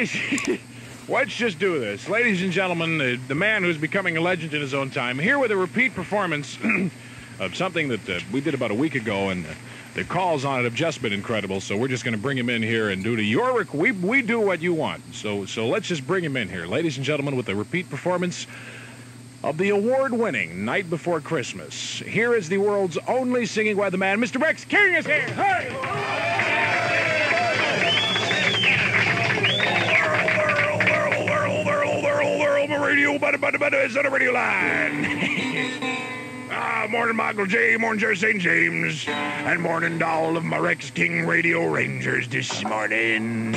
ladies, let's just do this. Ladies and gentlemen, the man who's becoming a legend in his own time, here with a repeat performance of something that we did about a week ago, and the calls on it have just been incredible, so we're just going to bring him in here and do to your... We do what you want, so let's just bring him in here. Ladies and gentlemen, with a repeat performance of the award-winning Night Before Christmas, here is the world's only singing weatherman, Mr. Rex King is here! Hey! Radio, but it's on the radio line. Morning, Michael J. Morning, Jerry St. James. And morning to all of my Rex King Radio Rangers this morning.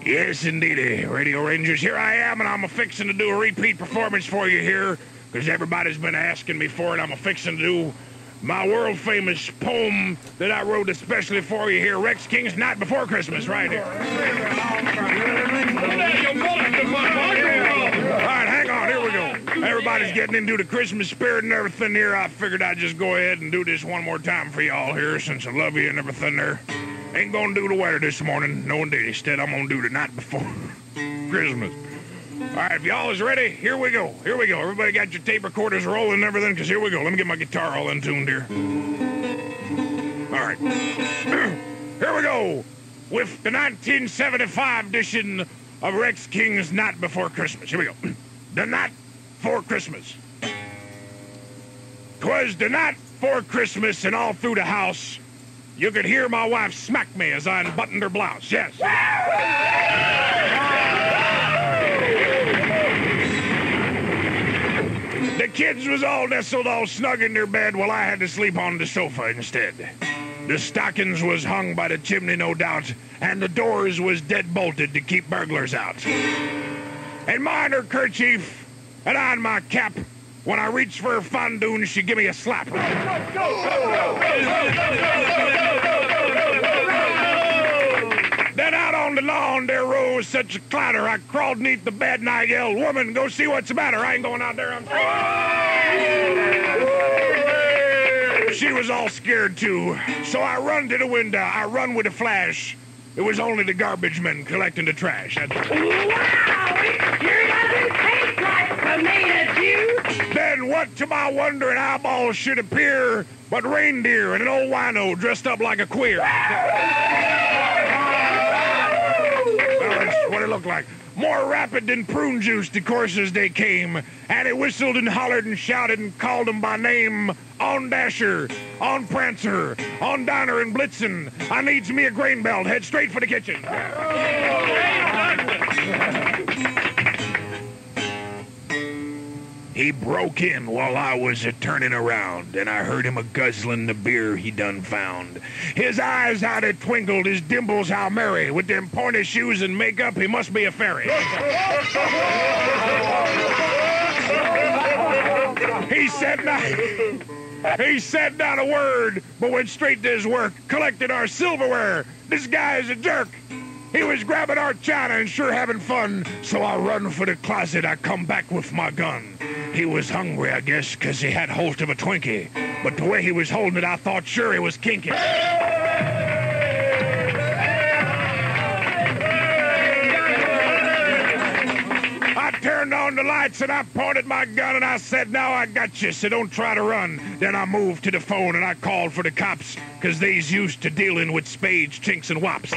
Yes, indeedy, Radio Rangers. Here I am, and I'm a-fixing to do a repeat performance for you here, because everybody's been asking me for it. I'm a-fixing to do my world-famous poem that I wrote especially for you here, Rex King's Night Before Christmas, right here. All right, hang on, here we go. Everybody's getting into the Christmas spirit and everything here. I figured I'd just go ahead and do this one more time for y'all here, since I love you and everything there. Ain't gonna do the weather this morning, no indeed. Instead, I'm gonna do the night before Christmas. All right, if y'all is ready, here we go. Here we go. Everybody got your tape recorders rolling and everything, because here we go. Let me get my guitar all untuned here. All right. Here we go with the 1975 edition of Rex King's Night Before Christmas. Here we go. The night for Christmas. 'Twas the night for Christmas, and all through the house, you could hear my wife smack me as I unbuttoned her blouse. Yes. The kids was all nestled all snug in their bed while I had to sleep on the sofa instead. The stockings was hung by the chimney, no doubt, and the doors was dead bolted to keep burglars out. And mine her kerchief, and on my cap, when I reached for her fondue, she give me a slap. Then out on the lawn there rose such a clatter, I crawled neath the bed and I yelled, "Woman, go see what's the matter. I ain't going out there." She was all scared too, so I run to the window. I run with a flash. It was only the garbage men collecting the trash. Wow! Sure doesn't taste like tomato juice. Then what to my wondering eyeballs should appear but reindeer and an old wino dressed up like a queer. Well, that's what it looked like. More rapid than prune juice, the courses they came, and it whistled and hollered and shouted and called them by name. On Dasher, on Prancer, on Donner and Blitzen. I needs me a grain belt, head straight for the kitchen. He broke in while I was a-turning around, and I heard him a-guzzling the beer he done found. His eyes how they twinkled, his dimples how merry. With them pointed shoes and makeup, he must be a fairy. He said not a word, but went straight to his work, collected our silverware. This guy's a jerk. He was grabbing our china and sure having fun, so I run for the closet. I come back with my gun. He was hungry, I guess, 'cause he had hold of a Twinkie. But the way he was holding it, I thought sure he was kinky. I turned on the lights and I pointed my gun and I said, "Now I got you, so don't try to run." Then I moved to the phone and I called for the cops, 'cause they's used to dealing with spades, chinks, and wops.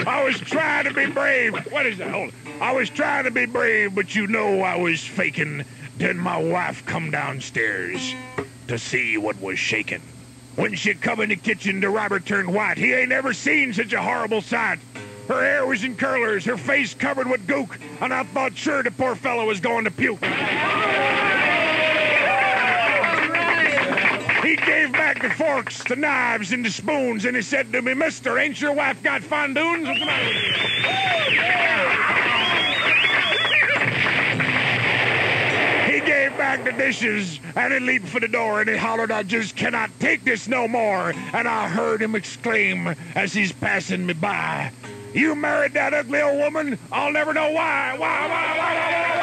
I was trying to be brave. What is that? Hold it. I was trying to be brave, but you know I was faking. Then my wife come downstairs to see what was shaking. When she come in the kitchen, the robber turned white. He ain't ever seen such a horrible sight. Her hair was in curlers, her face covered with gook, and I thought sure the poor fellow was going to puke. He gave back the forks, the knives, and the spoons, and he said to me, "Mister, ain't your wife got fondoons? What's the matter with you?" He gave back the dishes, and he leaped for the door, and he hollered, "I just cannot take this no more." And I heard him exclaim as he's passing me by, "You married that ugly old woman? I'll never know why. Why?